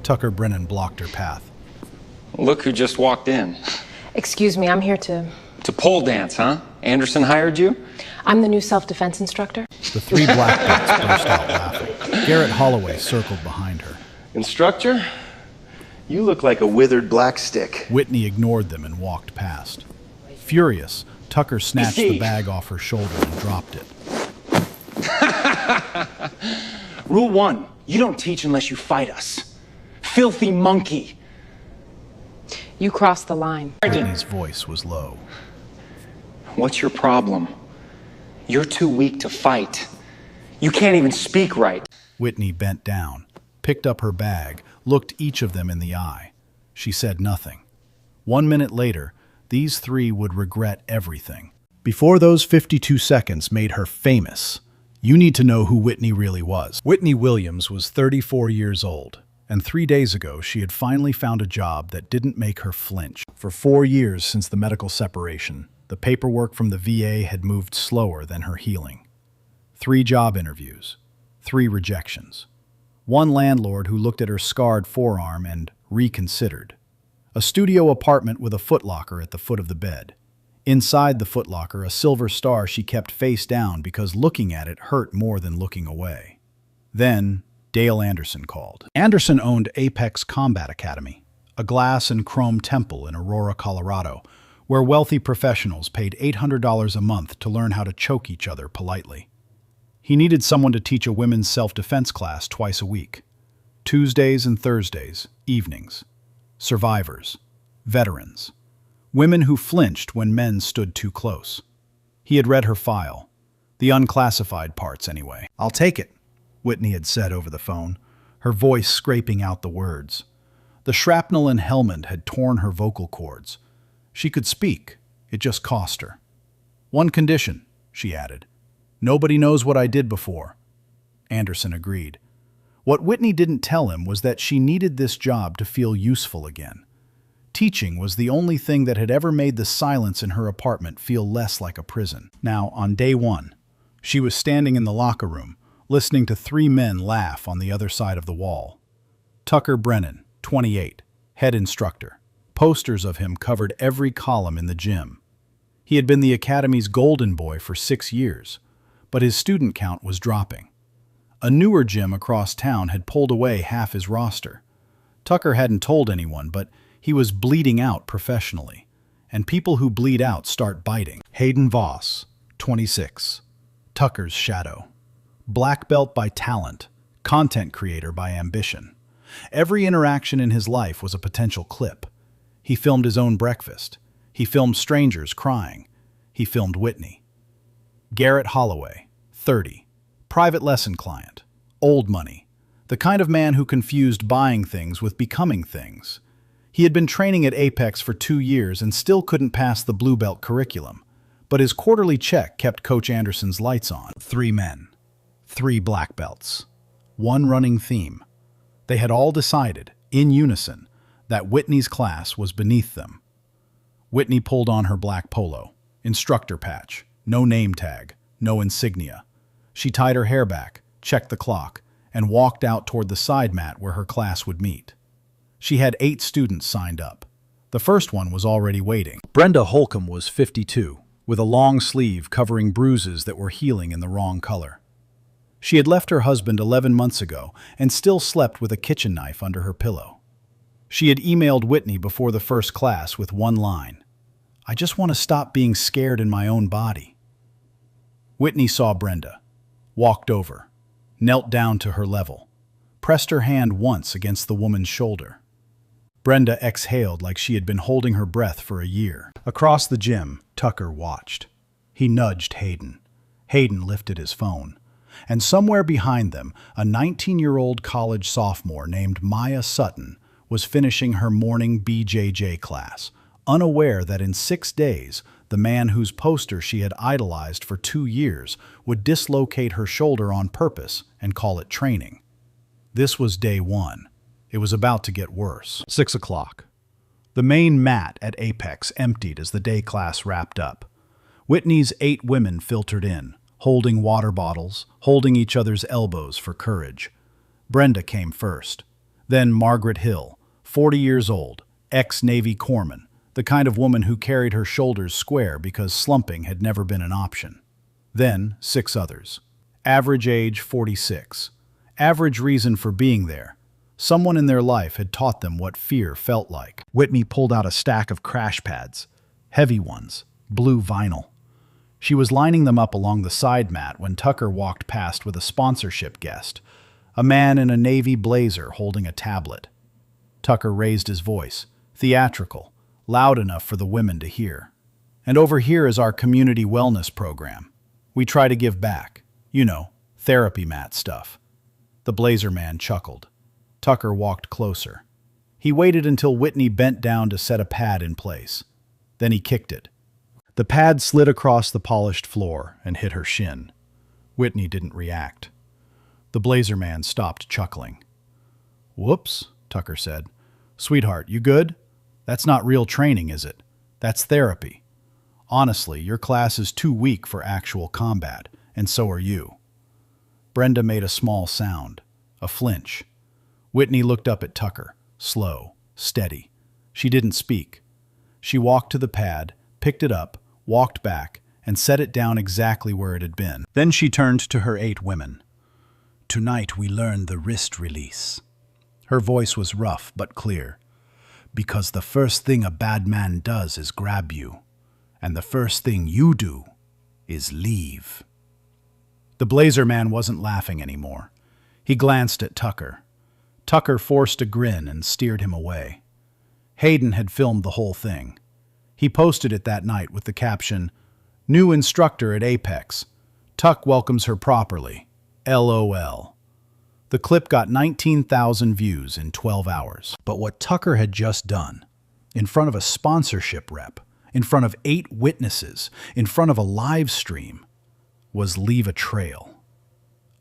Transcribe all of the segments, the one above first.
Tucker Brennan blocked her path. Look who just walked in. Excuse me, I'm here to... To pole dance, huh? Anderson hired you? I'm the new self-defense instructor. The three black belts burst out laughing. Garrett Holloway circled behind her. Instructor? You look like a withered black stick. Whitney ignored them and walked past. Furious, Tucker snatched the bag off her shoulder and dropped it. Rule 1, you don't teach unless you fight us. Filthy monkey. You crossed the line. Whitney's voice was low. What's your problem? You're too weak to fight. You can't even speak right. Whitney bent down, picked up her bag, looked each of them in the eye. She said nothing. 1 minute later, these three would regret everything. Before those 52 seconds made her famous, you need to know who Whitney really was. Whitney Williams was 34 years old, and 3 days ago she had finally found a job that didn't make her flinch. For 4 years since the medical separation, the paperwork from the VA had moved slower than her healing. 3 job interviews, 3 rejections. 1 landlord who looked at her scarred forearm and reconsidered. A studio apartment with a footlocker at the foot of the bed. Inside the footlocker, a silver star she kept face down because looking at it hurt more than looking away. Then, Dale Anderson called. Anderson owned Apex Combat Academy, a glass and chrome temple in Aurora, Colorado, where wealthy professionals paid $800 a month to learn how to choke each other politely. He needed someone to teach a women's self-defense class twice a week. Tuesdays and Thursdays, evenings. Survivors. Veterans. Women who flinched when men stood too close. He had read her file. The unclassified parts, anyway. "I'll take it," Whitney had said over the phone, her voice scraping out the words. The shrapnel and helmet had torn her vocal cords. She could speak. It just cost her. "One condition," she added. "Nobody knows what I did before." Anderson agreed. What Whitney didn't tell him was that she needed this job to feel useful again. Teaching was the only thing that had ever made the silence in her apartment feel less like a prison. Now, on day 1, she was standing in the locker room, listening to 3 men laugh on the other side of the wall. Tucker Brennan, 28, head instructor. Posters of him covered every column in the gym. He had been the academy's golden boy for 6 years, but his student count was dropping. A newer gym across town had pulled away half his roster. Tucker hadn't told anyone, but he was bleeding out professionally, and people who bleed out start biting. Hayden Voss, 26, Tucker's shadow. Black belt by talent, content creator by ambition. Every interaction in his life was a potential clip. He filmed his own breakfast. He filmed strangers crying. He filmed Whitney. Garrett Holloway, 30, private lesson client, old money, the kind of man who confused buying things with becoming things. He had been training at Apex for 2 years and still couldn't pass the Blue Belt curriculum, but his quarterly check kept Coach Anderson's lights on. 3 men, 3 black belts, 1 running theme. They had all decided, in unison, that Whitney's class was beneath them. Whitney pulled on her black polo, instructor patch, no name tag, no insignia. She tied her hair back, checked the clock, and walked out toward the side mat where her class would meet. She had 8 students signed up. The first one was already waiting. Brenda Holcomb was 52, with a long sleeve covering bruises that were healing in the wrong color. She had left her husband 11 months ago and still slept with a kitchen knife under her pillow. She had emailed Whitney before the first class with 1 line: "I just want to stop being scared in my own body." Whitney saw Brenda, walked over, knelt down to her level, pressed her hand once against the woman's shoulder. Brenda exhaled like she had been holding her breath for a year. Across the gym, Tucker watched. He nudged Hayden. Hayden lifted his phone. And somewhere behind them, a 19-year-old college sophomore named Maya Sutton was finishing her morning BJJ class, unaware that in 6 days, the man whose poster she had idolized for 2 years would dislocate her shoulder on purpose and call it training. This was day 1. It was about to get worse. 6 o'clock. The main mat at Apex emptied as the day class wrapped up. Whitney's 8 women filtered in, holding water bottles, holding each other's elbows for courage. Brenda came first. Then Margaret Hill, 40 years old, ex-Navy corpsman, the kind of woman who carried her shoulders square because slumping had never been an option. Then 6 others. Average age 46. Average reason for being there. Someone in their life had taught them what fear felt like. Whitney pulled out a stack of crash pads. Heavy ones. Blue vinyl. She was lining them up along the side mat when Tucker walked past with a sponsorship guest, a man in a navy blazer holding a tablet. Tucker raised his voice, theatrical, loud enough for the women to hear. "And over here is our community wellness program. We try to give back. You know, therapy mat stuff." The blazer man chuckled. Tucker walked closer. He waited until Whitney bent down to set a pad in place. Then he kicked it. The pad slid across the polished floor and hit her shin. Whitney didn't react. The blazer man stopped chuckling. "Whoops," Tucker said. "Sweetheart, you good? That's not real training, is it? That's therapy. Honestly, your class is too weak for actual combat, and so are you." Brenda made a small sound, a flinch. Whitney looked up at Tucker, slow, steady. She didn't speak. She walked to the pad, picked it up, walked back, and set it down exactly where it had been. Then she turned to her 8 women. "Tonight we learn the wrist release." Her voice was rough but clear. "Because the first thing a bad man does is grab you, and the first thing you do is leave." The blazer man wasn't laughing anymore. He glanced at Tucker. Tucker forced a grin and steered him away. Hayden had filmed the whole thing. He posted it that night with the caption, "New instructor at Apex. Tuck welcomes her properly. LOL." The clip got 19,000 views in 12 hours. But what Tucker had just done, in front of a sponsorship rep, in front of 8 witnesses, in front of a live stream, was leave a trail.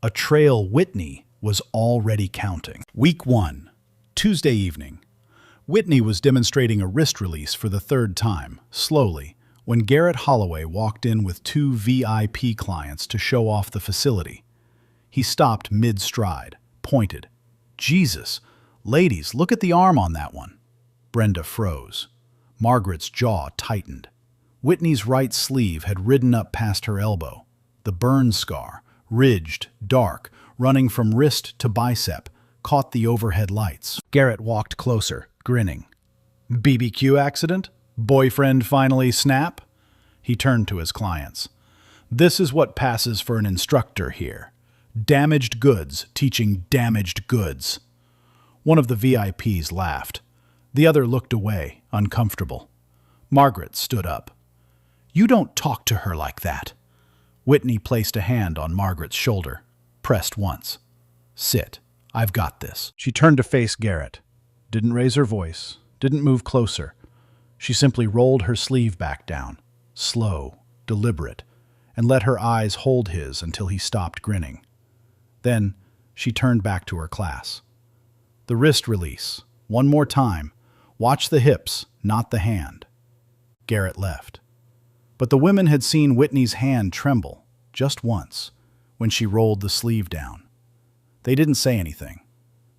A trail Whitney was already counting. Week 1, Tuesday evening. Whitney was demonstrating a wrist release for the 3rd time, slowly, when Garrett Holloway walked in with 2 VIP clients to show off the facility. He stopped mid-stride, pointed. "Jesus, ladies, look at the arm on that one." Brenda froze. Margaret's jaw tightened. Whitney's right sleeve had ridden up past her elbow. The burn scar, ridged, dark, running from wrist to bicep, caught the overhead lights. Garrett walked closer, grinning. "BBQ accident? Boyfriend finally snap?" He turned to his clients. "This is what passes for an instructor here. Damaged goods teaching damaged goods." One of the VIPs laughed. The other looked away, uncomfortable. Margaret stood up. "You don't talk to her like that." Whitney placed a hand on Margaret's shoulder, pressed once. "Sit. I've got this." She turned to face Garrett. Didn't raise her voice, didn't move closer. She simply rolled her sleeve back down, slow, deliberate, and let her eyes hold his until he stopped grinning. Then she turned back to her class. "The wrist release. One more time. Watch the hips, not the hand." Garrett left. But the women had seen Whitney's hand tremble, just once, when she rolled the sleeve down. They didn't say anything.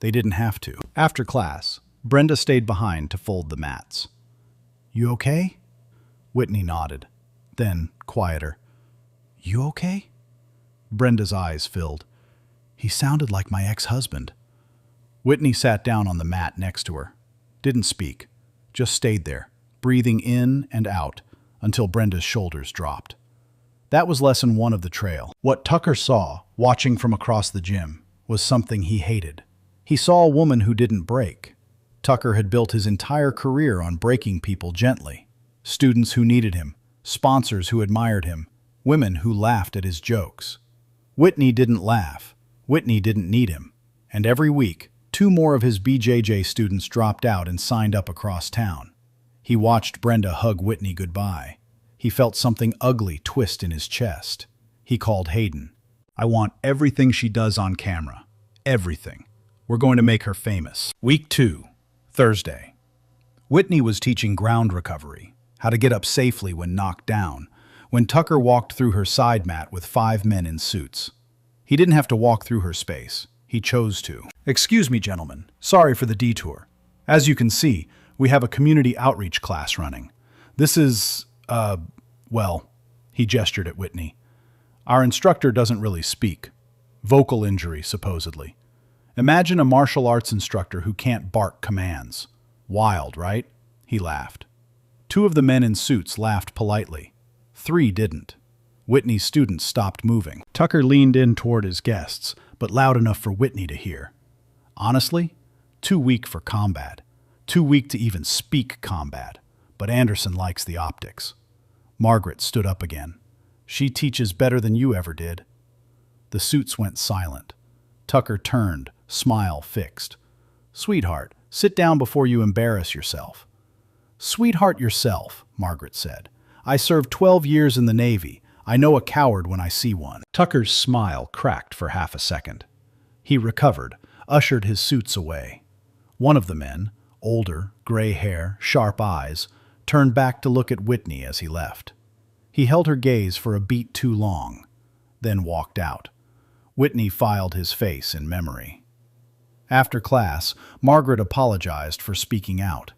They didn't have to. After class, Brenda stayed behind to fold the mats. "You okay?" Whitney nodded. Then, quieter, "You okay?" Brenda's eyes filled. "He sounded like my ex-husband." Whitney sat down on the mat next to her. Didn't speak. Just stayed there, breathing in and out, until Brenda's shoulders dropped. That was lesson 1 of the trail. What Tucker saw, watching from across the gym, was something he hated. He saw a woman who didn't break. Tucker had built his entire career on breaking people gently. Students who needed him, sponsors who admired him, women who laughed at his jokes. Whitney didn't laugh. Whitney didn't need him. And every week, 2 more of his BJJ students dropped out and signed up across town. He watched Brenda hug Whitney goodbye. He felt something ugly twist in his chest. He called Hayden. "I want everything she does on camera. Everything. We're going to make her famous." Week 2, Thursday. Whitney was teaching ground recovery, how to get up safely when knocked down, when Tucker walked through her side mat with 5 men in suits. He didn't have to walk through her space. He chose to. Excuse me, gentlemen. Sorry for the detour. As you can see, we have a community outreach class running. This is, well, he gestured at Whitney. Our instructor doesn't really speak. Vocal injury, supposedly. Imagine a martial arts instructor who can't bark commands. Wild, right? He laughed. 2 of the men in suits laughed politely. 3 didn't. Whitney's students stopped moving. Tucker leaned in toward his guests, but loud enough for Whitney to hear. Honestly, too weak for combat. Too weak to even speak combat. But Anderson likes the optics. Margaret stood up again. She teaches better than you ever did. The suits went silent. Tucker turned, smile fixed. Sweetheart, sit down before you embarrass yourself. Sweetheart yourself, Margaret said. I served 12 years in the Navy. I know a coward when I see one. Tucker's smile cracked for half a second. He recovered, ushered his suits away. One of the men, older, gray hair, sharp eyes, turned back to look at Whitney as he left. He held her gaze for a beat too long, then walked out. Whitney filed his face in memory. After class, Margaret apologized for speaking out.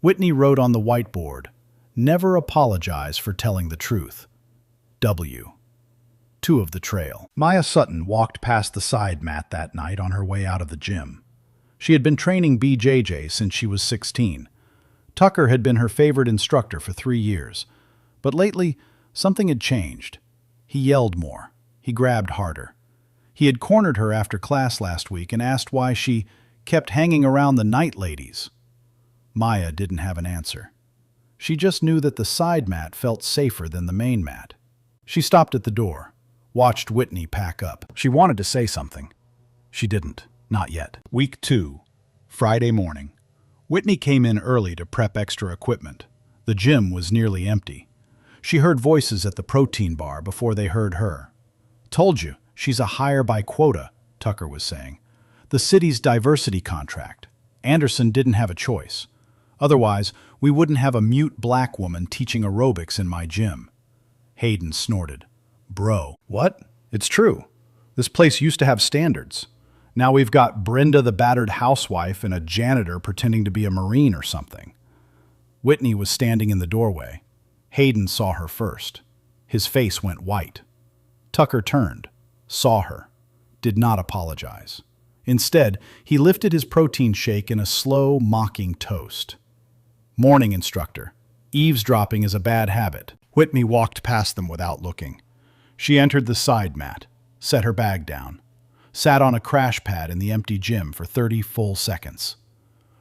Whitney wrote on the whiteboard, "Never apologize for telling the truth. W." 2 of the trail. Maya Sutton walked past the side mat that night on her way out of the gym. She had been training BJJ since she was 16. Tucker had been her favorite instructor for 3 years. But lately, something had changed. He yelled more. He grabbed harder. He had cornered her after class last week and asked why she kept hanging around the night ladies. Maya didn't have an answer. She just knew that the side mat felt safer than the main mat. She stopped at the door, watched Whitney pack up. She wanted to say something. She didn't. Not yet. Week 2, Friday morning. Whitney came in early to prep extra equipment. The gym was nearly empty. She heard voices at the protein bar before they heard her. Told you, she's a hire by quota, Tucker was saying. The city's diversity contract. Anderson didn't have a choice. Otherwise, we wouldn't have a mute black woman teaching aerobics in my gym. Hayden snorted. Bro. What? It's true. This place used to have standards. Now we've got Brenda the battered housewife and a janitor pretending to be a Marine or something. Whitney was standing in the doorway. Hayden saw her first. His face went white. Tucker turned, saw her, did not apologize. Instead, he lifted his protein shake in a slow, mocking toast. Morning, instructor. Eavesdropping is a bad habit. Whitney walked past them without looking. She entered the side mat, set her bag down, sat on a crash pad in the empty gym for 30 full seconds.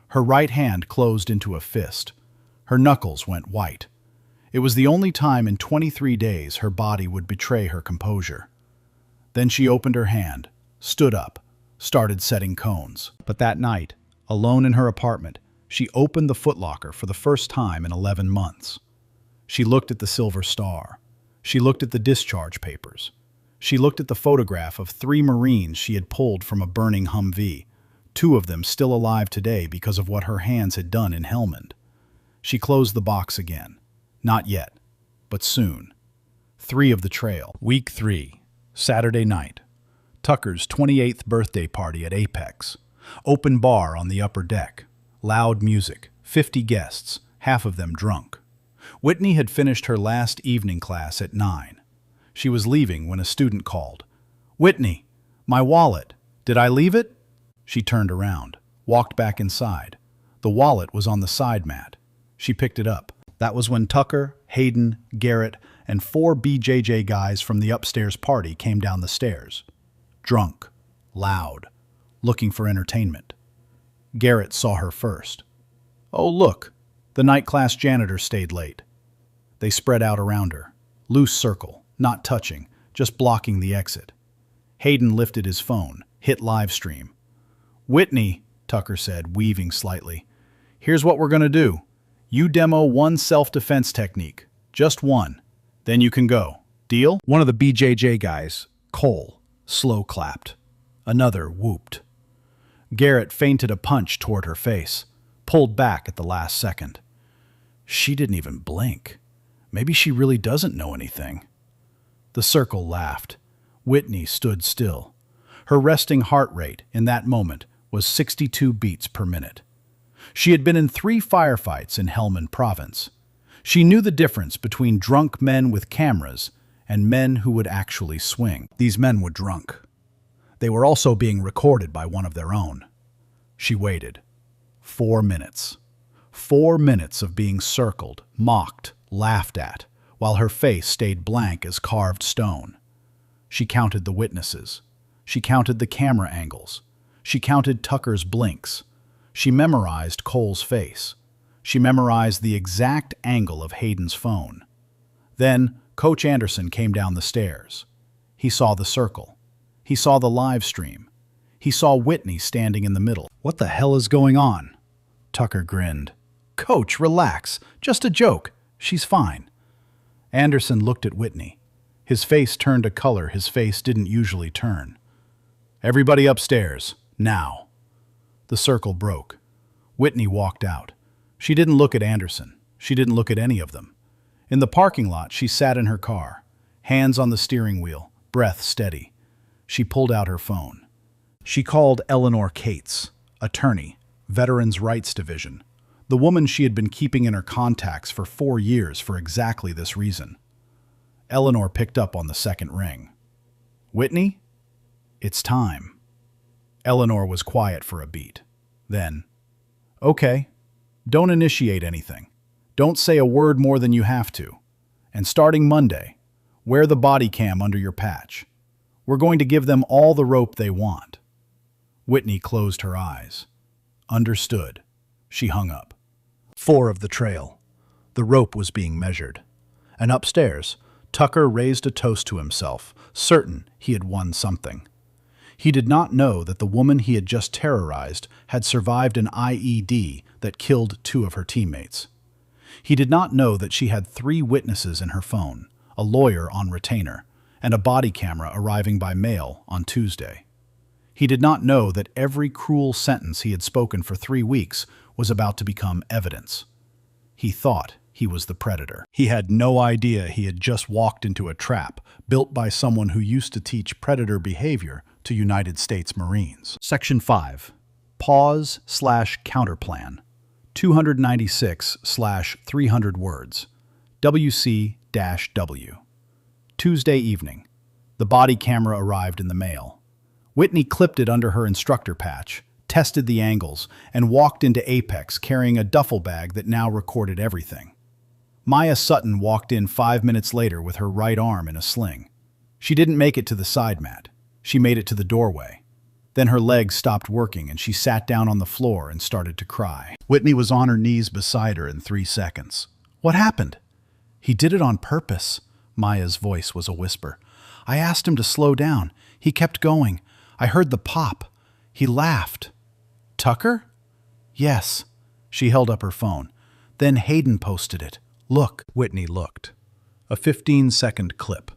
Her right hand closed into a fist. Her knuckles went white. It was the only time in 23 days her body would betray her composure. Then she opened her hand, stood up, started setting cones. But that night, alone in her apartment, she opened the footlocker for the first time in 11 months. She looked at the silver star. She looked at the discharge papers. She looked at the photograph of 3 Marines she had pulled from a burning Humvee, 2 of them still alive today because of what her hands had done in Helmand. She closed the box again. Not yet, but soon. 3 of the trail. Week 3, Saturday night. Tucker's 28th birthday party at Apex. Open bar on the upper deck. Loud music. 50 guests, half of them drunk. Whitney had finished her last evening class at 9. She was leaving when a student called. Whitney, my wallet. Did I leave it? She turned around, walked back inside. The wallet was on the side mat. She picked it up. That was when Tucker, Hayden, Garrett, and 4 BJJ guys from the upstairs party came down the stairs. Drunk, loud, looking for entertainment. Garrett saw her first. Oh, look, the night class janitor stayed late. They spread out around her. Loose circle, not touching, just blocking the exit. Hayden lifted his phone, hit live stream. Whitney, Tucker said, weaving slightly. Here's what we're going to do. You demo 1 self-defense technique. Just 1. Then you can go. Deal? One of the BJJ guys, Cole, slow clapped. Another whooped. Garrett feinted a punch toward her face, pulled back at the last second. She didn't even blink. Maybe she really doesn't know anything. The circle laughed. Whitney stood still. Her resting heart rate in that moment was 62 beats per minute. She had been in 3 firefights in Helmand Province. She knew the difference between drunk men with cameras and men who would actually swing. These men were drunk. They were also being recorded by one of their own. She waited. 4 minutes. 4 minutes of being circled, mocked, laughed at, while her face stayed blank as carved stone. She counted the witnesses. She counted the camera angles. She counted Tucker's blinks. She memorized Cole's face. She memorized the exact angle of Hayden's phone. Then, Coach Anderson came down the stairs. He saw the circle. He saw the live stream. He saw Whitney standing in the middle. "What the hell is going on?" Tucker grinned. "Coach, relax. Just a joke. She's fine." Anderson looked at Whitney. His face turned a color his face didn't usually turn. "Everybody upstairs, now." The circle broke. Whitney walked out. She didn't look at Anderson. She didn't look at any of them. In the parking lot, she sat in her car, hands on the steering wheel, breath steady. She pulled out her phone. She called Eleanor Cates, attorney, Veterans Rights Division, the woman she had been keeping in her contacts for 4 years for exactly this reason. Eleanor picked up on the second ring. "Whitney, it's time." Eleanor was quiet for a beat. Then, "Okay, don't initiate anything. Don't say a word more than you have to. And starting Monday, wear the body cam under your patch. We're going to give them all the rope they want." Whitney closed her eyes. Understood. She hung up. 4 of the trail. The rope was being measured. And upstairs, Tucker raised a toast to himself, certain he had won something. He did not know that the woman he had just terrorized had survived an IED that killed 2 of her teammates. He did not know that she had 3 witnesses in her phone, a lawyer on retainer, and a body camera arriving by mail on Tuesday. He did not know that every cruel sentence he had spoken for 3 weeks was about to become evidence. He thought he was the predator. He had no idea he had just walked into a trap built by someone who used to teach predator behavior to United States Marines. Section 5. Pause/counterplan. 296/300 words. WC-W. Tuesday evening. The body camera arrived in the mail. Whitney clipped it under her instructor patch, tested the angles, and walked into Apex carrying a duffel bag that now recorded everything. Maya Sutton walked in 5 minutes later with her right arm in a sling. She didn't make it to the side mat. She made it to the doorway. Then her legs stopped working and she sat down on the floor and started to cry. Whitney was on her knees beside her in 3 seconds. "What happened?" "He did it on purpose." Maya's voice was a whisper. "I asked him to slow down. He kept going. I heard the pop. He laughed." "Tucker?" "Yes." She held up her phone. "Then Hayden posted it. Look." Whitney looked. A 15-second clip.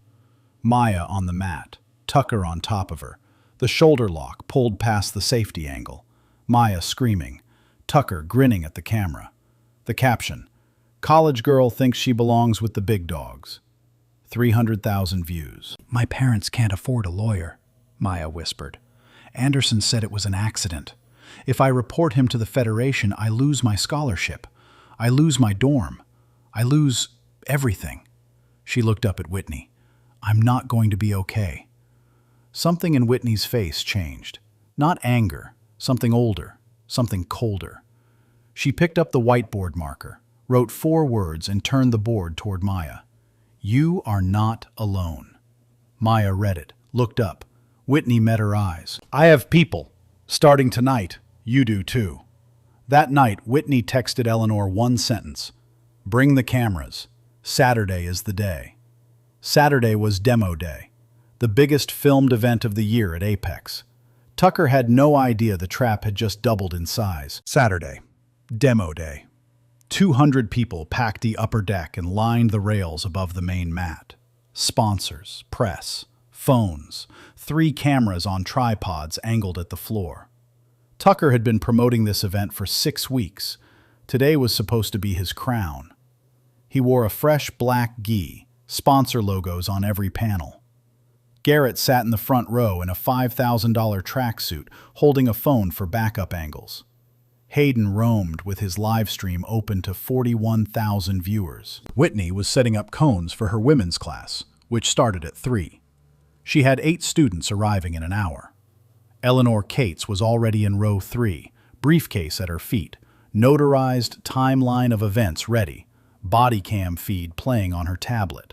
Maya on the mat, Tucker on top of her. The shoulder lock pulled past the safety angle. Maya screaming. Tucker grinning at the camera. The caption, "College girl thinks she belongs with the big dogs." 300,000 views. "My parents can't afford a lawyer," Maya whispered. "Anderson said it was an accident. If I report him to the Federation, I lose my scholarship. I lose my dorm. I lose everything." She looked up at Whitney. "I'm not going to be okay." Something in Whitney's face changed. Not anger, something older, something colder. She picked up the whiteboard marker, wrote 4 words, and turned the board toward Maya. "You are not alone." Maya read it, looked up. Whitney met her eyes. "I have people. Starting tonight, you do too." That night, Whitney texted Eleanor 1 sentence. "Bring the cameras. Saturday is the day." Saturday was demo day, the biggest filmed event of the year at Apex. Tucker had no idea the trap had just doubled in size. Saturday, demo day. 200 people packed the upper deck and lined the rails above the main mat. Sponsors, press, phones, 3 cameras on tripods angled at the floor. Tucker had been promoting this event for 6 weeks. Today was supposed to be his crown. He wore a fresh black gi, sponsor logos on every panel. Garrett sat in the front row in a $5,000 tracksuit, holding a phone for backup angles. Hayden roamed with his live stream open to 41,000 viewers. Whitney was setting up cones for her women's class, which started at 3. She had 8 students arriving in an hour. Eleanor Cates was already in row 3, briefcase at her feet, notarized timeline of events ready, body cam feed playing on her tablet.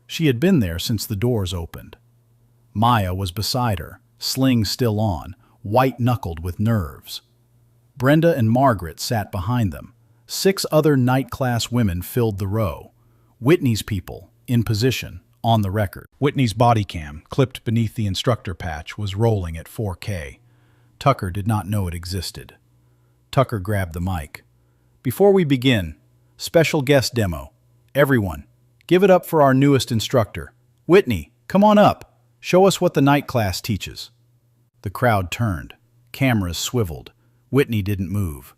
She had been there since the doors opened. Maya was beside her, sling still on, white-knuckled with nerves. Brenda and Margaret sat behind them. 6 other night class women filled the row. Whitney's people, in position, on the record. Whitney's body cam, clipped beneath the instructor patch, was rolling at 4K. Tucker did not know it existed. Tucker grabbed the mic. "Before we begin, special guest demo. Everyone, give it up for our newest instructor. Whitney, come on up. Show us what the night class teaches." The crowd turned. Cameras swiveled. Whitney didn't move.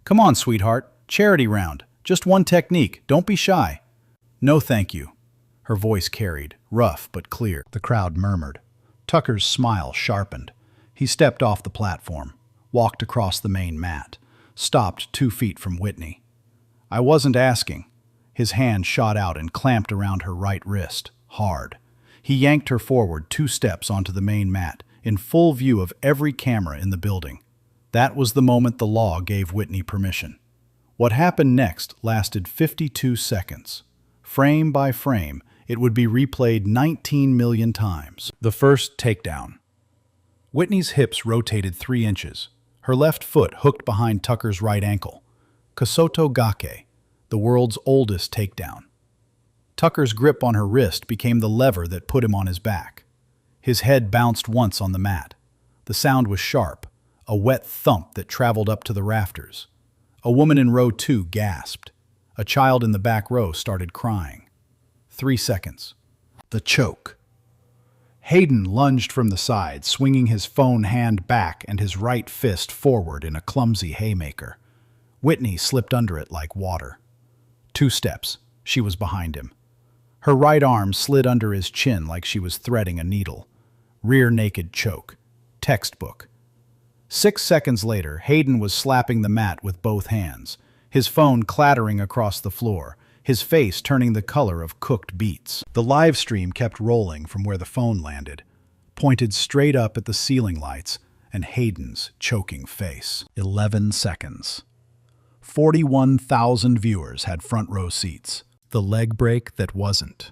"Come on, sweetheart. Charity round. Just one technique. Don't be shy." "No, thank you." Her voice carried, rough but clear. The crowd murmured. Tucker's smile sharpened. He stepped off the platform, walked across the main mat, stopped 2 feet from Whitney. "I wasn't asking." His hand shot out and clamped around her right wrist, hard. He yanked her forward 2 steps onto the main mat, in full view of every camera in the building. That was the moment the law gave Whitney permission. What happened next lasted 52 seconds. Frame by frame, it would be replayed 19 million times. The first takedown. Whitney's hips rotated 3 inches. Her left foot hooked behind Tucker's right ankle. Kosoto Gake, the world's oldest takedown. Tucker's grip on her wrist became the lever that put him on his back. His head bounced once on the mat. The sound was sharp, a wet thump that traveled up to the rafters. A woman in row 2 gasped. A child in the back row started crying. 3 seconds. The choke. Hayden lunged from the side, swinging his phone hand back and his right fist forward in a clumsy haymaker. Whitney slipped under it like water. 2 steps. She was behind him. Her right arm slid under his chin like she was threading a needle. Rear naked choke. Textbook. 6 seconds later, Hayden was slapping the mat with both hands, his phone clattering across the floor, his face turning the color of cooked beets. The live stream kept rolling from where the phone landed, pointed straight up at the ceiling lights and Hayden's choking face. 11 seconds. 41,000 viewers had front row seats. The leg break that wasn't.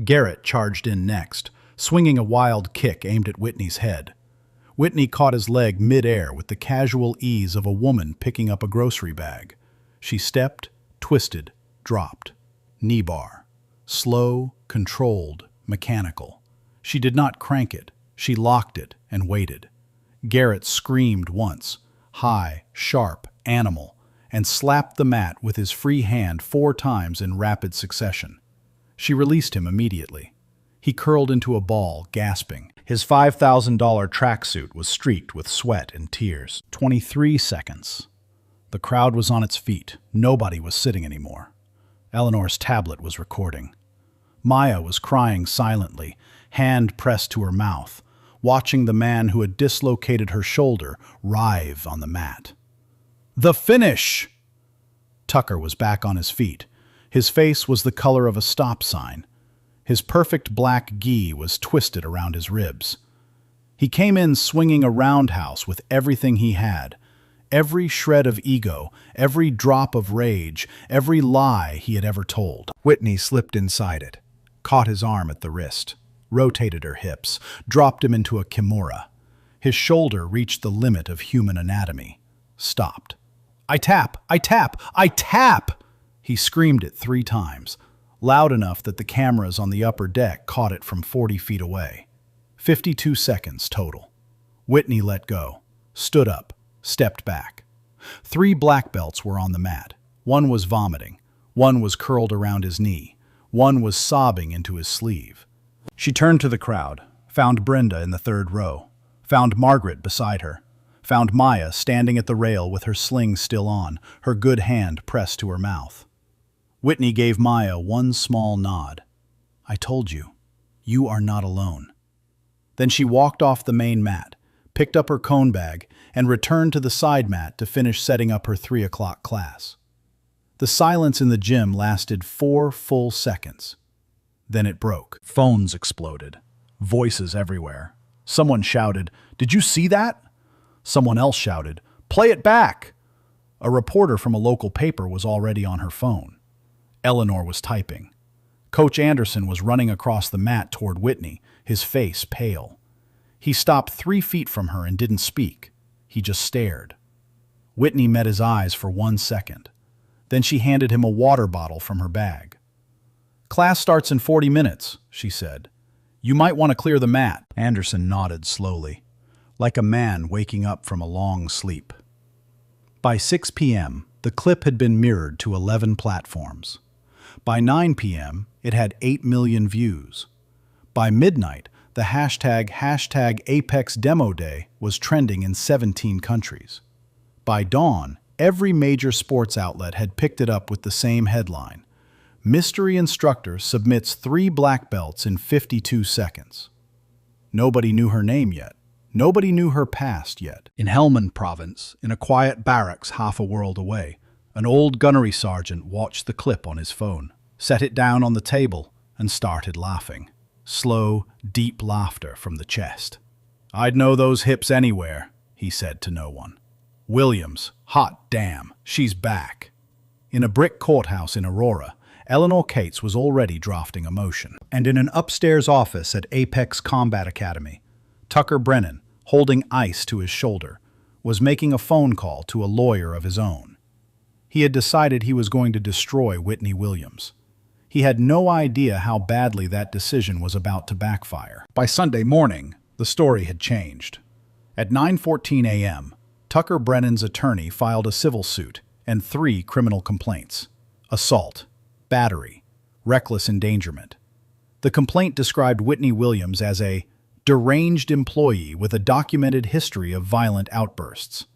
Garrett charged in next, swinging a wild kick aimed at Whitney's head. Whitney caught his leg mid-air with the casual ease of a woman picking up a grocery bag. She stepped, twisted, dropped. Knee bar. Slow, controlled, mechanical. She did not crank it. She locked it and waited. Garrett screamed once, high, sharp, animal, and slapped the mat with his free hand 4 times in rapid succession. She released him immediately. He curled into a ball, gasping. His $5,000 tracksuit was streaked with sweat and tears. 23 seconds. The crowd was on its feet. Nobody was sitting anymore. Eleanor's tablet was recording. Maya was crying silently, hand pressed to her mouth, watching the man who had dislocated her shoulder writhe on the mat. The finish! Tucker was back on his feet. His face was the color of a stop sign. His perfect black gi was twisted around his ribs. He came in swinging a roundhouse with everything he had. Every shred of ego, every drop of rage, every lie he had ever told. Whitney slipped inside it, caught his arm at the wrist, rotated her hips, dropped him into a kimura. His shoulder reached the limit of human anatomy. Stopped. I tap! I tap! I tap! He screamed it 3 times, loud enough that the cameras on the upper deck caught it from 40 feet away. 52 seconds total. Whitney let go, stood up, stepped back. 3 black belts were on the mat. One was vomiting. One was curled around his knee. One was sobbing into his sleeve. She turned to the crowd, found Brenda in the 3rd row, found Margaret beside her, found Maya standing at the rail with her sling still on, her good hand pressed to her mouth. Whitney gave Maya one small nod. I told you. You are not alone. Then she walked off the main mat, picked up her cone bag, and returned to the side mat to finish setting up her 3 o'clock class. The silence in the gym lasted 4 full seconds. Then it broke. Phones exploded. Voices everywhere. Someone shouted, "Did you see that?" Someone else shouted, "Play it back!" A reporter from a local paper was already on her phone. Eleanor was typing. Coach Anderson was running across the mat toward Whitney, his face pale. He stopped 3 feet from her and didn't speak. He just stared. Whitney met his eyes for 1 second. Then she handed him a water bottle from her bag. "Class starts in 40 minutes, she said. "You might want to clear the mat." Anderson nodded slowly, like a man waking up from a long sleep. By 6 p.m., the clip had been mirrored to 11 platforms. By 9 p.m., it had 8 million views. By midnight, the hashtag #ApexDemoDay was trending in 17 countries. By dawn, every major sports outlet had picked it up with the same headline: "Mystery instructor submits 3 black belts in 52 seconds." Nobody knew her name yet. Nobody knew her past yet. In Helmand Province, in a quiet barracks half a world away, an old gunnery sergeant watched the clip on his phone, set it down on the table, and started laughing. Slow, deep laughter from the chest. "I'd know those hips anywhere," he said to no one. "Williams, hot damn, she's back." In a brick courthouse in Aurora, Eleanor Cates was already drafting a motion. And in an upstairs office at Apex Combat Academy, Tucker Brennan, holding ice to his shoulder, was making a phone call to a lawyer of his own. He had decided he was going to destroy Whitney Williams. He had no idea how badly that decision was about to backfire. By Sunday morning, the story had changed. At 9:14 a.m., Tucker Brennan's attorney filed a civil suit and 3 criminal complaints: assault, battery, reckless endangerment. The complaint described Whitney Williams as a deranged employee with a documented history of violent outbursts.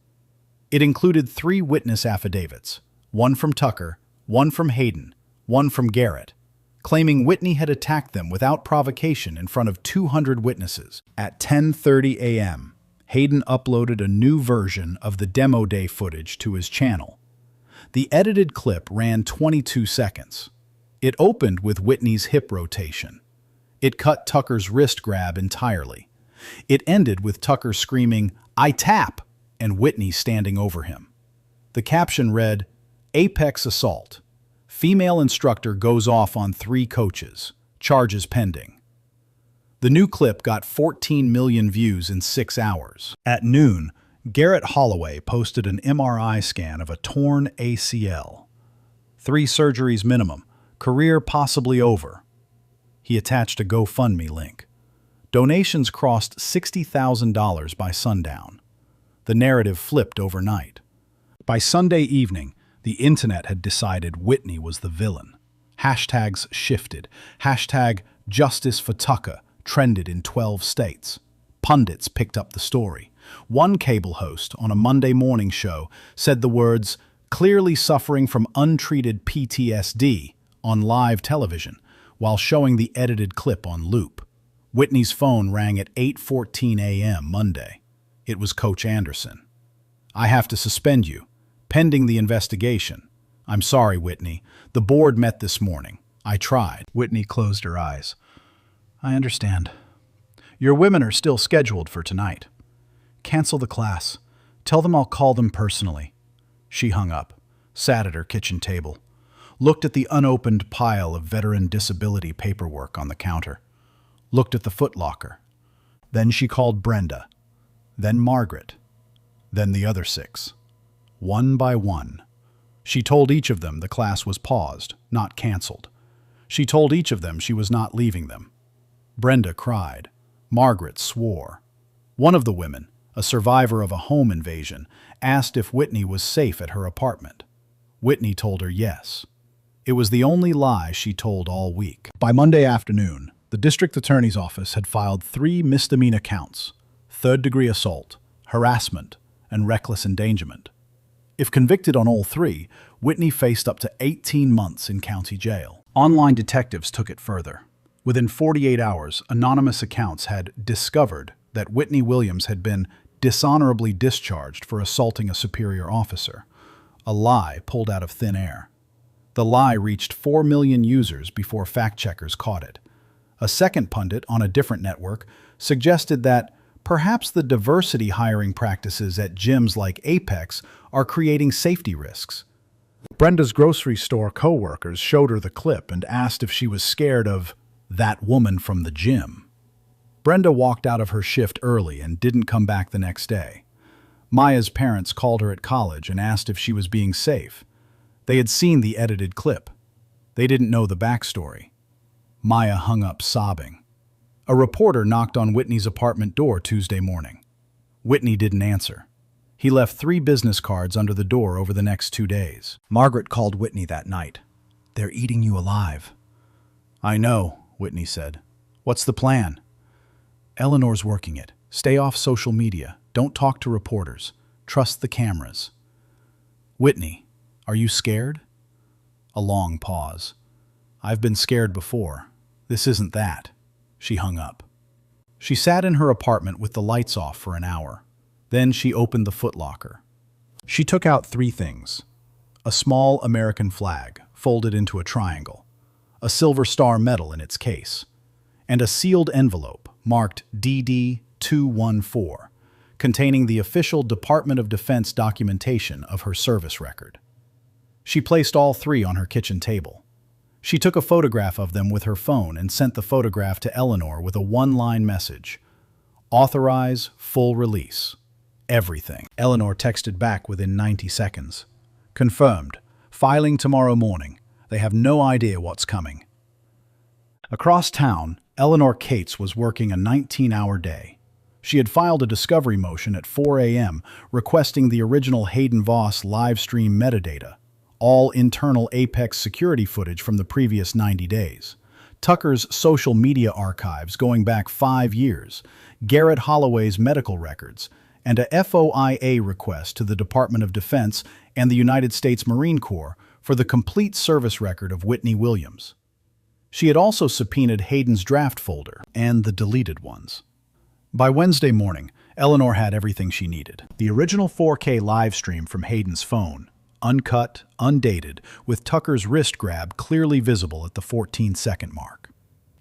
It included 3 witness affidavits, one from Tucker, one from Hayden, one from Garrett, claiming Whitney had attacked them without provocation in front of 200 witnesses. At 10:30 a.m., Hayden uploaded a new version of the demo day footage to his channel. The edited clip ran 22 seconds. It opened with Whitney's hip rotation. It cut Tucker's wrist grab entirely. It ended with Tucker screaming, "I tap!" and Whitney standing over him. The caption read, "Apex assault. Female instructor goes off on 3 coaches. Charges pending." The new clip got 14 million views in 6 hours. At noon, Garrett Holloway posted an MRI scan of a torn ACL. 3 surgeries minimum, career possibly over. He attached a GoFundMe link. Donations crossed $60,000 by sundown. The narrative flipped overnight. By Sunday evening, the internet had decided Whitney was the villain. Hashtags shifted. Hashtag Justice for Tucker trended in 12 states. Pundits picked up the story. One cable host on a Monday morning show said the words, "clearly suffering from untreated PTSD," on live television, while showing the edited clip on loop. Whitney's phone rang at 8:14 a.m. Monday. It was Coach Anderson. "I have to suspend you, pending the investigation. I'm sorry, Whitney. The board met this morning. I tried." Whitney closed her eyes. "I understand. Your women are still scheduled for tonight. Cancel the class. Tell them I'll call them personally." She hung up, sat at her kitchen table, looked at the unopened pile of veteran disability paperwork on the counter, looked at the footlocker. Then she called Brenda, then Margaret, then the other 6. One by one. She told each of them the class was paused, not canceled. She told each of them she was not leaving them. Brenda cried. Margaret swore. One of the women, a survivor of a home invasion, asked if Whitney was safe at her apartment. Whitney told her yes. It was the only lie she told all week. By Monday afternoon, the district attorney's office had filed 3 misdemeanor counts: third-degree assault, harassment, and reckless endangerment. If convicted on all 3, Whitney faced up to 18 months in county jail. Online detectives took it further. Within 48 hours, anonymous accounts had discovered that Whitney Williams had been dishonorably discharged for assaulting a superior officer, a lie pulled out of thin air. The lie reached 4 million users before fact-checkers caught it. A second pundit on a different network suggested that perhaps the diversity hiring practices at gyms like Apex are creating safety risks. Brenda's grocery store co-workers showed her the clip and asked if she was scared of that woman from the gym. Brenda walked out of her shift early and didn't come back the next day. Maya's parents called her at college and asked if she was being safe. They had seen the edited clip. They didn't know the backstory. Maya hung up sobbing. A reporter knocked on Whitney's apartment door Tuesday morning. Whitney didn't answer. He left 3 business cards under the door over the next 2 days. Margaret called Whitney that night. "They're eating you alive." "I know," Whitney said. "What's the plan?" "Eleanor's working it. Stay off social media. Don't talk to reporters. Trust the cameras." "Whitney, are you scared?" A long pause. "I've been scared before. This isn't that." She hung up. She sat in her apartment with the lights off for an hour. Then she opened the footlocker. She took out 3 things: a small American flag folded into a triangle, a silver star medal in its case, and a sealed envelope marked DD-214, containing the official Department of Defense documentation of her service record. She placed all 3 on her kitchen table. She took a photograph of them with her phone and sent the photograph to Eleanor with a 1-line message: "Authorize full release. Everything." Eleanor texted back within 90 seconds. "Confirmed. Filing tomorrow morning. They have no idea what's coming." Across town, Eleanor Cates was working a 19-hour day. She had filed a discovery motion at 4 a.m. requesting the original Hayden Voss live stream metadata, all internal Apex security footage from the previous 90 days, Tucker's social media archives going back 5 years, Garrett Holloway's medical records, and a FOIA request to the Department of Defense and the United States Marine Corps for the complete service record of Whitney Williams. She had also subpoenaed Hayden's draft folder and the deleted ones. By Wednesday morning, Eleanor had everything she needed. The original 4K live stream from Hayden's phone, uncut, undated, with Tucker's wrist grab clearly visible at the 14-second mark.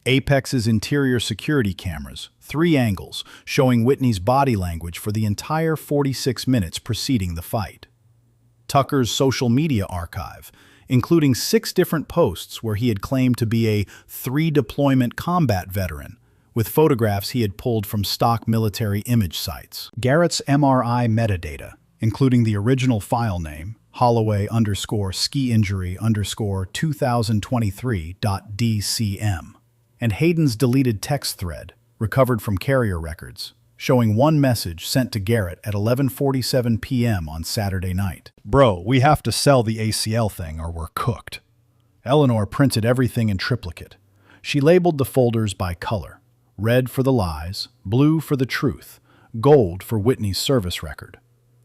Apex's interior security cameras, 3 angles, showing Whitney's body language for the entire 46 minutes preceding the fight. Tucker's social media archive, including 6 different posts where he had claimed to be a 3-deployment combat veteran, with photographs he had pulled from stock military image sites. Garrett's MRI metadata, including the original file name, Holloway_ski injury_2023.dcm, and Hayden's deleted text thread, recovered from carrier records, showing one message sent to Garrett at 11:47 p.m. on Saturday night. "Bro, we have to sell the ACL thing or we're cooked." Eleanor printed everything in triplicate. She labeled the folders by color: red for the lies, blue for the truth, gold for Whitney's service record.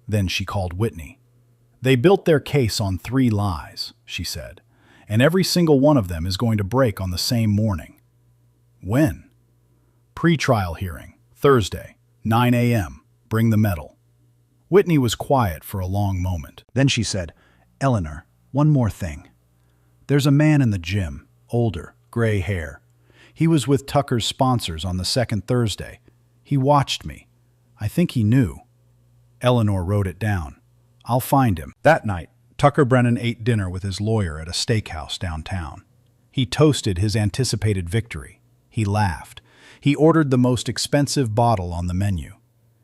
Then she called Whitney. "They built their case on 3 lies," she said, "and every single one of them is going to break on the same morning." "When?" "Pre-trial hearing, Thursday, 9 a.m. Bring the medal." Whitney was quiet for a long moment. Then she said, "Eleanor, one more thing. There's a man in the gym, older, gray hair. He was with Tucker's sponsors on the 2nd Thursday. He watched me. I think he knew." Eleanor wrote it down. "I'll find him." That night, Tucker Brennan ate dinner with his lawyer at a steakhouse downtown. He toasted his anticipated victory. He laughed. He ordered the most expensive bottle on the menu.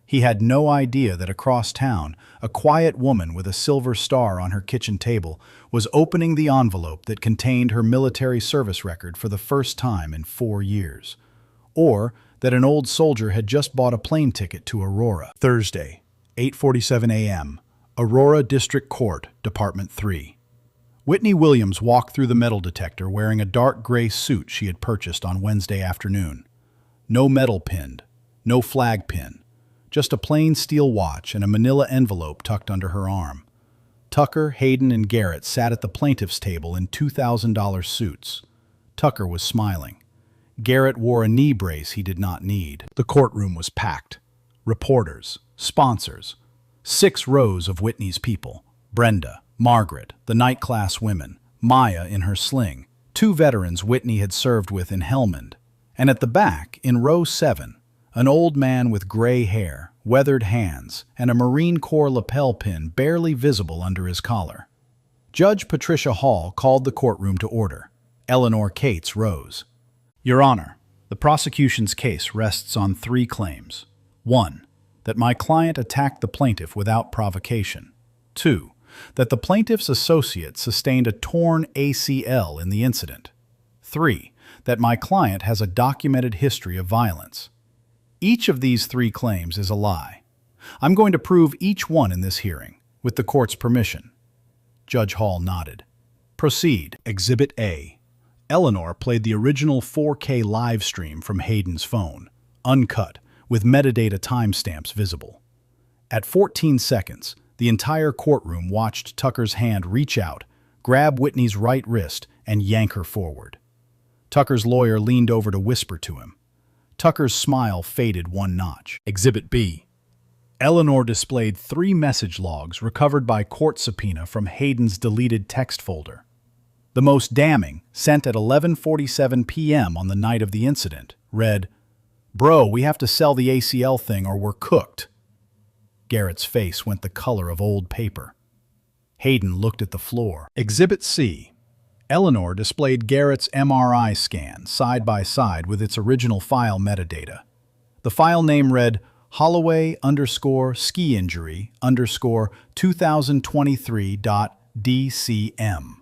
He had no idea that across town, a quiet woman with a silver star on her kitchen table was opening the envelope that contained her military service record for the first time in 4 years. Or that an old soldier had just bought a plane ticket to Aurora. Thursday, 8:47 a.m., Aurora District Court, Department 3. Whitney Williams walked through the metal detector wearing a dark gray suit she had purchased on Wednesday afternoon. No medal pinned, no flag pin, just a plain steel watch and a manila envelope tucked under her arm. Tucker, Hayden, and Garrett sat at the plaintiff's table in $2,000 suits. Tucker was smiling. Garrett wore a knee brace he did not need. The courtroom was packed. Reporters, sponsors, 6 rows of Whitney's people. Brenda, Margaret, the night class women, Maya in her sling, 2 veterans Whitney had served with in Helmand, and at the back, in row 7, an old man with gray hair, weathered hands, and a Marine Corps lapel pin barely visible under his collar. Judge Patricia Hall called the courtroom to order. Eleanor Cates rose. Your Honor, the prosecution's case rests on 3 claims. 1. That my client attacked the plaintiff without provocation. 2. That the plaintiff's associate sustained a torn ACL in the incident. 3. That my client has a documented history of violence. Each of these 3 claims is a lie. I'm going to prove each one in this hearing, with the court's permission. Judge Hall nodded. Proceed. Exhibit A. Eleanor played the original 4K live stream from Hayden's phone, uncut, with metadata timestamps visible. At 14 seconds, the entire courtroom watched Tucker's hand reach out, grab Whitney's right wrist, and yank her forward. Tucker's lawyer leaned over to whisper to him. Tucker's smile faded 1 notch. Exhibit B. Eleanor displayed 3 message logs recovered by court subpoena from Hayden's deleted text folder. The most damning, sent at 11:47 p.m. on the night of the incident, read, "Bro, we have to sell the ACL thing or we're cooked." Garrett's face went the color of old paper. Hayden looked at the floor. Exhibit C. Eleanor displayed Garrett's MRI scan side by side with its original file metadata. The file name read Holloway_ski injury _2023.DCM.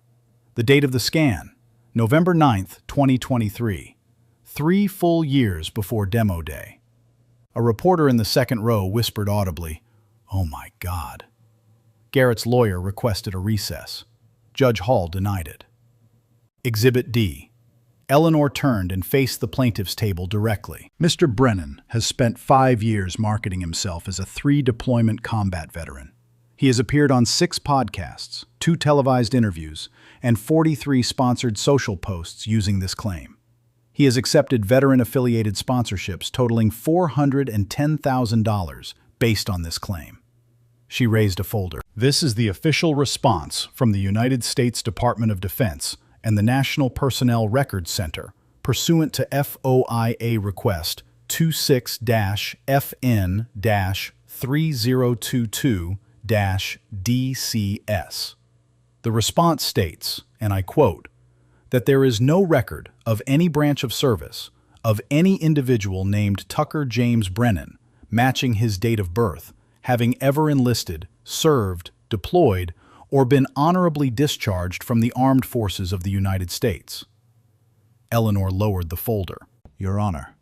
The date of the scan, November 9th, 2023. 3 full years before demo day. A reporter in the second row whispered audibly, "Oh my God." Garrett's lawyer requested a recess. Judge Hall denied it. Exhibit D. Eleanor turned and faced the plaintiff's table directly. Mr. Brennan has spent 5 years marketing himself as a 3-deployment combat veteran. He has appeared on 6 podcasts, 2 televised interviews, and 43 sponsored social posts using this claim. He has accepted veteran-affiliated sponsorships totaling $410,000 based on this claim. She raised a folder. This is the official response from the United States Department of Defense and the National Personnel Records Center, pursuant to FOIA request 26-FN-3022-DCS. The response states, and I quote, that there is no record of any branch of service of any individual named Tucker James Brennan, matching his date of birth, having ever enlisted, served, deployed, or been honorably discharged from the armed forces of the United States. Eleanor lowered the folder. Your Honor,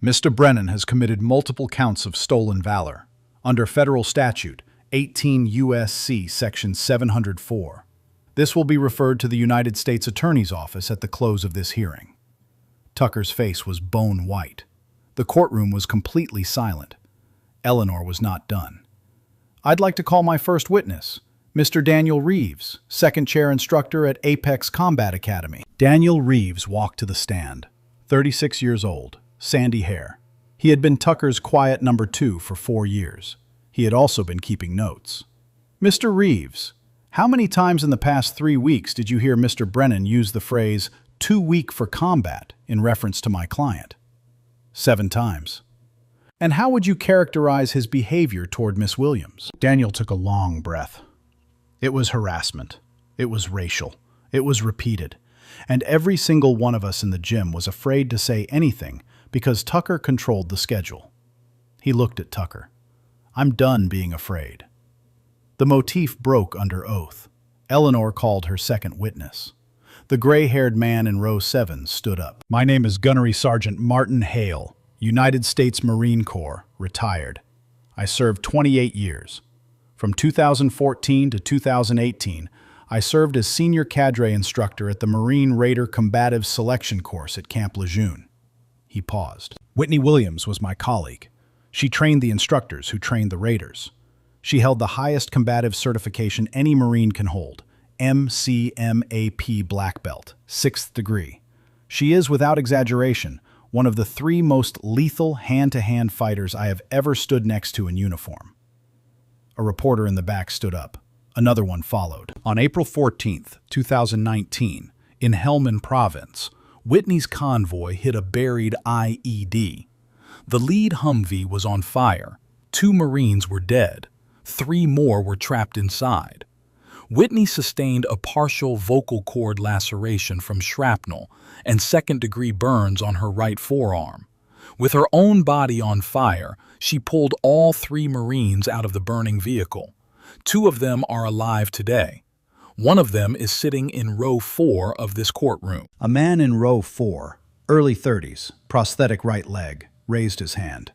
Mr. Brennan has committed multiple counts of stolen valor under federal statute 18 U.S.C. section 704. This will be referred to the United States Attorney's Office at the close of this hearing. Tucker's face was bone white. The courtroom was completely silent. Eleanor was not done. I'd like to call my first witness, Mr. Daniel Reeves, second chair instructor at Apex Combat Academy. Daniel Reeves walked to the stand, 36 years old, sandy hair. He had been Tucker's quiet number 2 for 4 years. He had also been keeping notes. Mr. Reeves, how many times in the past 3 weeks did you hear Mr. Brennan use the phrase, "too weak for combat," in reference to my client? 7 times. And how would you characterize his behavior toward Miss Williams? Daniel took a long breath. It was harassment. It was racial. It was repeated. And every single one of us in the gym was afraid to say anything because Tucker controlled the schedule. He looked at Tucker. I'm done being afraid. The motif broke under oath. Eleanor called her second witness. The gray-haired man in row 7 stood up. My name is Gunnery Sergeant Martin Hale, United States Marine Corps, retired. I served 28 years. From 2014 to 2018, I served as senior cadre instructor at the Marine Raider Combative Selection Course at Camp Lejeune. He paused. Whitney Williams was my colleague. She trained the instructors who trained the Raiders. She held the highest combative certification any Marine can hold, MCMAP Black Belt, 6th degree. She is, without exaggeration, one of the 3 most lethal hand-to-hand fighters I have ever stood next to in uniform. A reporter in the back stood up. Another one followed. On April 14th, 2019, in Helmand Province, Whitney's convoy hit a buried IED. The lead Humvee was on fire. 2 Marines were dead. 3 more were trapped inside. Whitney sustained a partial vocal cord laceration from shrapnel and second-degree burns on her right forearm. With her own body on fire, she pulled all 3 Marines out of the burning vehicle. 2 of them are alive today. One of them is sitting in row 4 of this courtroom. A man in row 4, early 30s, prosthetic right leg, raised his hand.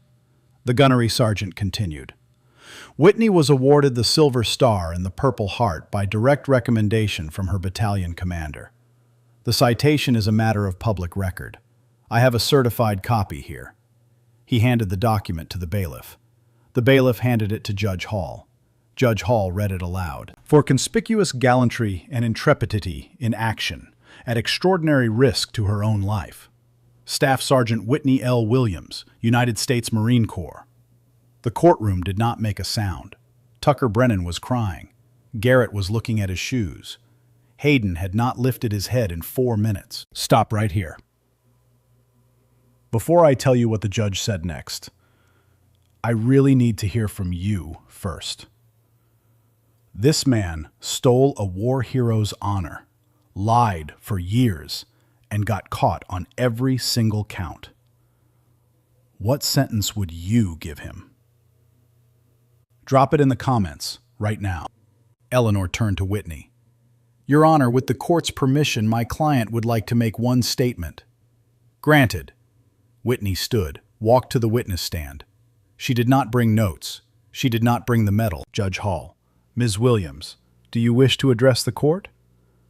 The gunnery sergeant continued. Whitney was awarded the Silver Star and the Purple Heart by direct recommendation from her battalion commander. The citation is a matter of public record. I have a certified copy here. He handed the document to the bailiff. The bailiff handed it to Judge Hall. Judge Hall read it aloud. For conspicuous gallantry and intrepidity in action, at extraordinary risk to her own life, Staff Sergeant Whitney L. Williams, United States Marine Corps. The courtroom did not make a sound. Tucker Brennan was crying. Garrett was looking at his shoes. Hayden had not lifted his head in 4 minutes. Stop right here. Before I tell you what the judge said next, I really need to hear from you first. This man stole a war hero's honor, lied for years, and got caught on every single count. What sentence would you give him? Drop it in the comments right now. Eleanor turned to Whitney. Your Honor, with the court's permission, my client would like to make one statement. Granted. Whitney stood, walked to the witness stand. She did not bring notes. She did not bring the medal. Judge Hall. Ms. Williams, do you wish to address the court?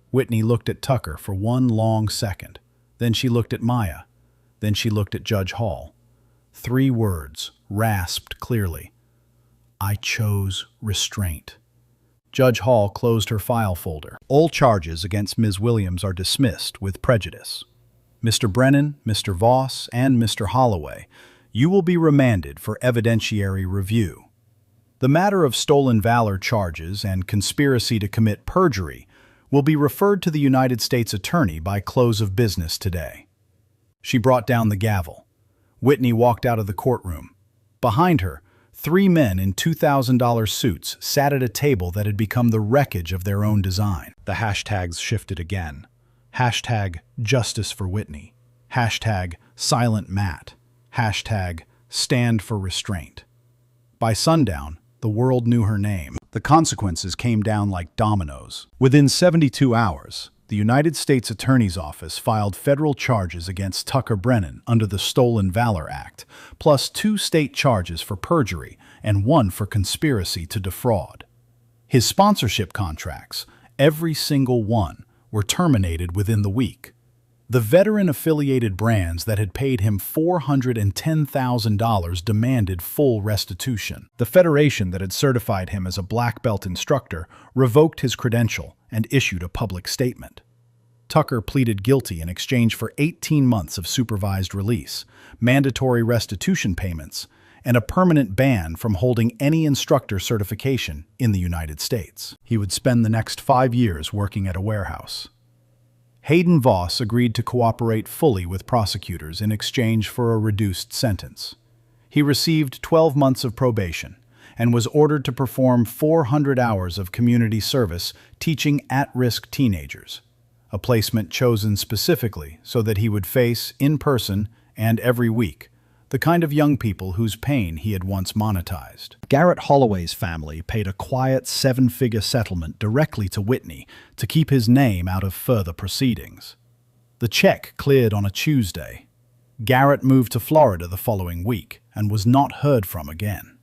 Whitney looked at Tucker for 1 long second. Then she looked at Maya. Then she looked at Judge Hall. 3 words, rasped clearly. I chose restraint. Judge Hall closed her file folder. All charges against Ms. Williams are dismissed with prejudice. Mr. Brennan, Mr. Voss, and Mr. Holloway, you will be remanded for evidentiary review. The matter of stolen valor charges and conspiracy to commit perjury will be referred to the United States Attorney by close of business today. She brought down the gavel. Whitney walked out of the courtroom. Behind her, 3 men in $2,000 suits sat at a table that had become the wreckage of their own design. The hashtags shifted again. Hashtag Justice for Whitney. Hashtag Silent Matt. Hashtag Stand for Restraint. By sundown, the world knew her name. The consequences came down like dominoes. Within 72 hours, the United States Attorney's Office filed federal charges against Tucker Brennan under the Stolen Valor Act, plus 2 state charges for perjury and 1 for conspiracy to defraud. His sponsorship contracts, every single one, were terminated within the week. The veteran-affiliated brands that had paid him $410,000 demanded full restitution. The federation that had certified him as a black belt instructor revoked his credential and issued a public statement. Tucker pleaded guilty in exchange for 18 months of supervised release, mandatory restitution payments, and a permanent ban from holding any instructor certification in the United States. He would spend the next 5 years working at a warehouse. Hayden Voss agreed to cooperate fully with prosecutors in exchange for a reduced sentence. He received 12 months of probation and was ordered to perform 400 hours of community service teaching at-risk teenagers, a placement chosen specifically so that he would face, in person and every week, the kind of young people whose pain he had once monetized. Garrett Holloway's family paid a quiet 7-figure settlement directly to Whitney to keep his name out of further proceedings. The check cleared on a Tuesday. Garrett moved to Florida the following week and was not heard from again.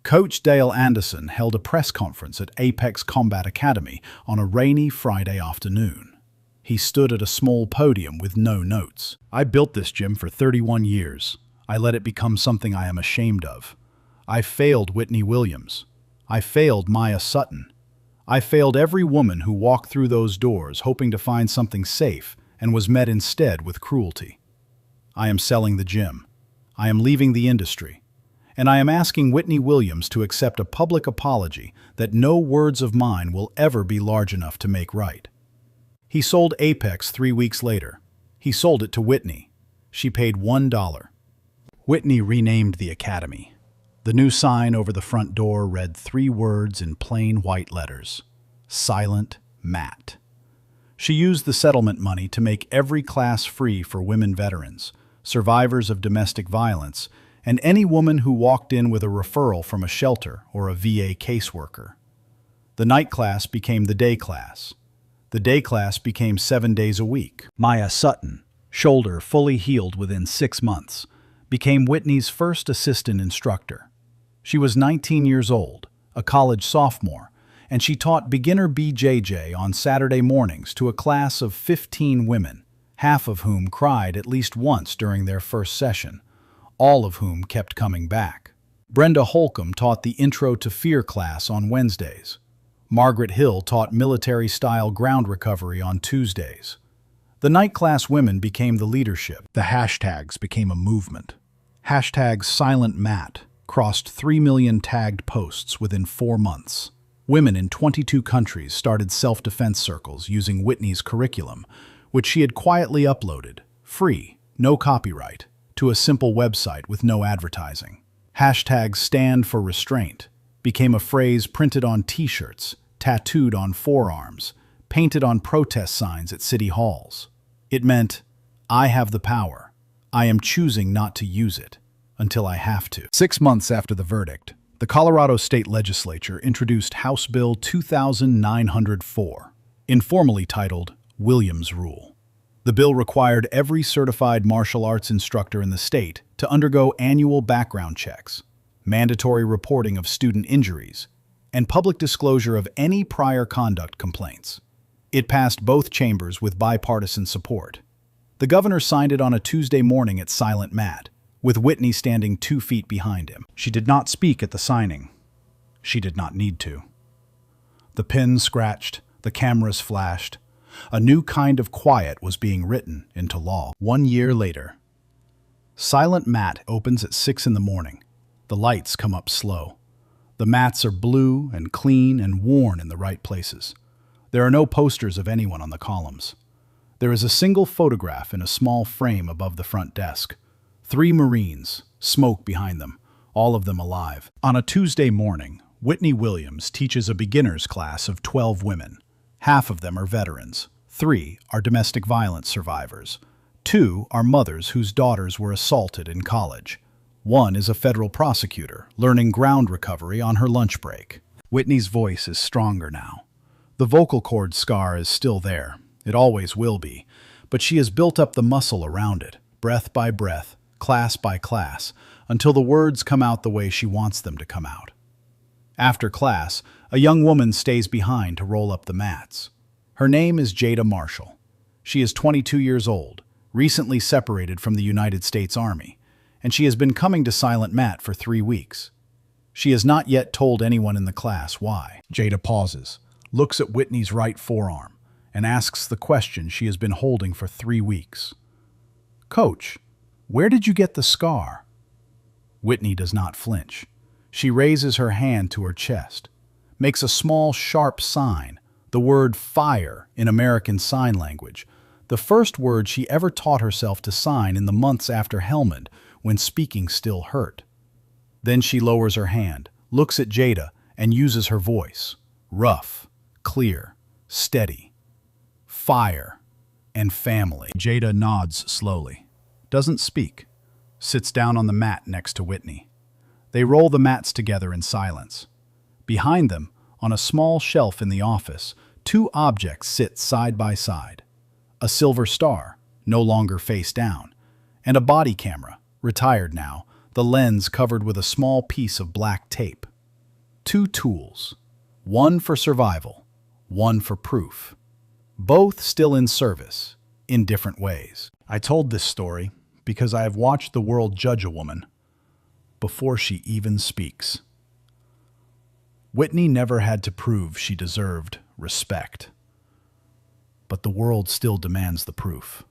Coach Dale Anderson held a press conference at Apex Combat Academy on a rainy Friday afternoon. He stood at a small podium with no notes. I built this gym for 31 years. I let it become something I am ashamed of. I failed Whitney Williams. I failed Maya Sutton. I failed every woman who walked through those doors hoping to find something safe and was met instead with cruelty. I am selling the gym. I am leaving the industry. And I am asking Whitney Williams to accept a public apology that no words of mine will ever be large enough to make right. He sold Apex 3 weeks later. He sold it to Whitney. She paid $1. Whitney renamed the academy. The new sign over the front door read 3 words in plain white letters: Silent Matt. She used the settlement money to make every class free for women veterans, survivors of domestic violence, and any woman who walked in with a referral from a shelter or a VA caseworker. The night class became the day class. The day class became 7 days a week. Maya Sutton, shoulder fully healed within 6 months, became Whitney's first assistant instructor. She was 19 years old, a college sophomore, and she taught beginner BJJ on Saturday mornings to a class of 15 women, half of whom cried at least once during their first session, all of whom kept coming back. Brenda Holcomb taught the Intro to Fear class on Wednesdays. Margaret Hill taught military-style ground recovery on Tuesdays. The night class women became the leadership. The hashtags became a movement. Hashtag Silent Matt crossed 3 million tagged posts within 4 months. Women in 22 countries started self-defense circles using Whitney's curriculum, which she had quietly uploaded, free, no copyright, to a simple website with no advertising. Hashtag Stand for Restraint became a phrase printed on t-shirts, tattooed on forearms, painted on protest signs at city halls. It meant, I have the power. I am choosing not to use it until I have to. 6 months after the verdict, the Colorado State Legislature introduced House Bill 2904, informally titled Williams Rule. The bill required every certified martial arts instructor in the state to undergo annual background checks, mandatory reporting of student injuries, and public disclosure of any prior conduct complaints. It passed both chambers with bipartisan support. The governor signed it on a Tuesday morning at Silent Matt, with Whitney standing 2 feet behind him. She did not speak at the signing. She did not need to. The pen scratched, the cameras flashed. A new kind of quiet was being written into law. 1 year later, Silent Matt opens at 6 in the morning. The lights come up slow. The mats are blue and clean and worn in the right places. There are no posters of anyone on the columns. There is a single photograph in a small frame above the front desk. 3 Marines, smoke behind them, all of them alive. On a Tuesday morning, Whitney Williams teaches a beginner's class of 12 women. Half of them are veterans. 3 are domestic violence survivors. 2 are mothers whose daughters were assaulted in college. 1 is a federal prosecutor, learning ground recovery on her lunch break. Whitney's voice is stronger now. The vocal cord scar is still there. It always will be. But she has built up the muscle around it, breath by breath, class by class, until the words come out the way she wants them to come out. After class, a young woman stays behind to roll up the mats. Her name is Jada Marshall. She is 22 years old, recently separated from the United States Army, and she has been coming to Silent Matt for 3 weeks. She has not yet told anyone in the class why. Jada pauses, looks at Whitney's right forearm, and asks the question she has been holding for 3 weeks. Coach, where did you get the scar? Whitney does not flinch. She raises her hand to her chest, makes a small, sharp sign, the word fire in American Sign Language, the first word she ever taught herself to sign in the months after Helmand, when speaking still hurt. Then she lowers her hand, looks at Jada, and uses her voice, rough, clear, steady. Fire and family. Jada nods slowly, doesn't speak, sits down on the mat next to Whitney. They roll the mats together in silence. Behind them, on a small shelf in the office, 2 objects sit side by side. A silver star, no longer face down, and a body camera, retired now, the lens covered with a small piece of black tape. 2 tools, one for survival, one for proof. Both still in service, in different ways. I told this story because I have watched the world judge a woman before she even speaks. Whitney never had to prove she deserved respect, but the world still demands the proof.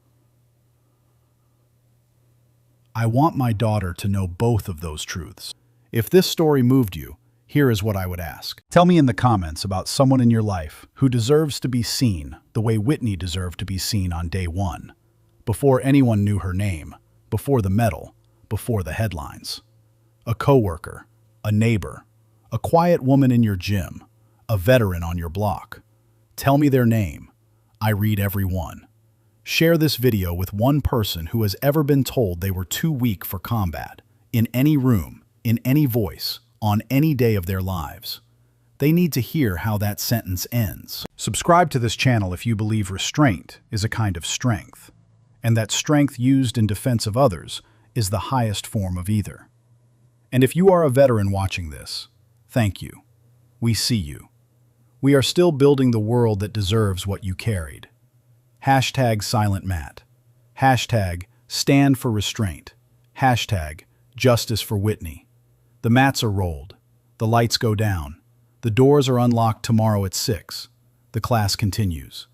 I want my daughter to know both of those truths. If this story moved you, here is what I would ask. Tell me in the comments about someone in your life who deserves to be seen the way Whitney deserved to be seen on day one, before anyone knew her name, before the medal, before the headlines. A coworker, a neighbor, a quiet woman in your gym, a veteran on your block. Tell me their name. I read every one. Share this video with one person who has ever been told they were too weak for combat, in any room, in any voice, on any day of their lives. They need to hear how that sentence ends. Subscribe to this channel if you believe restraint is a kind of strength, and that strength used in defense of others is the highest form of either. And if you are a veteran watching this, thank you. We see you. We are still building the world that deserves what you carried. Hashtag Silent Matt. Hashtag Stand for Restraint. Hashtag Justice for Whitney. The mats are rolled. The lights go down. The doors are unlocked tomorrow at 6. The class continues.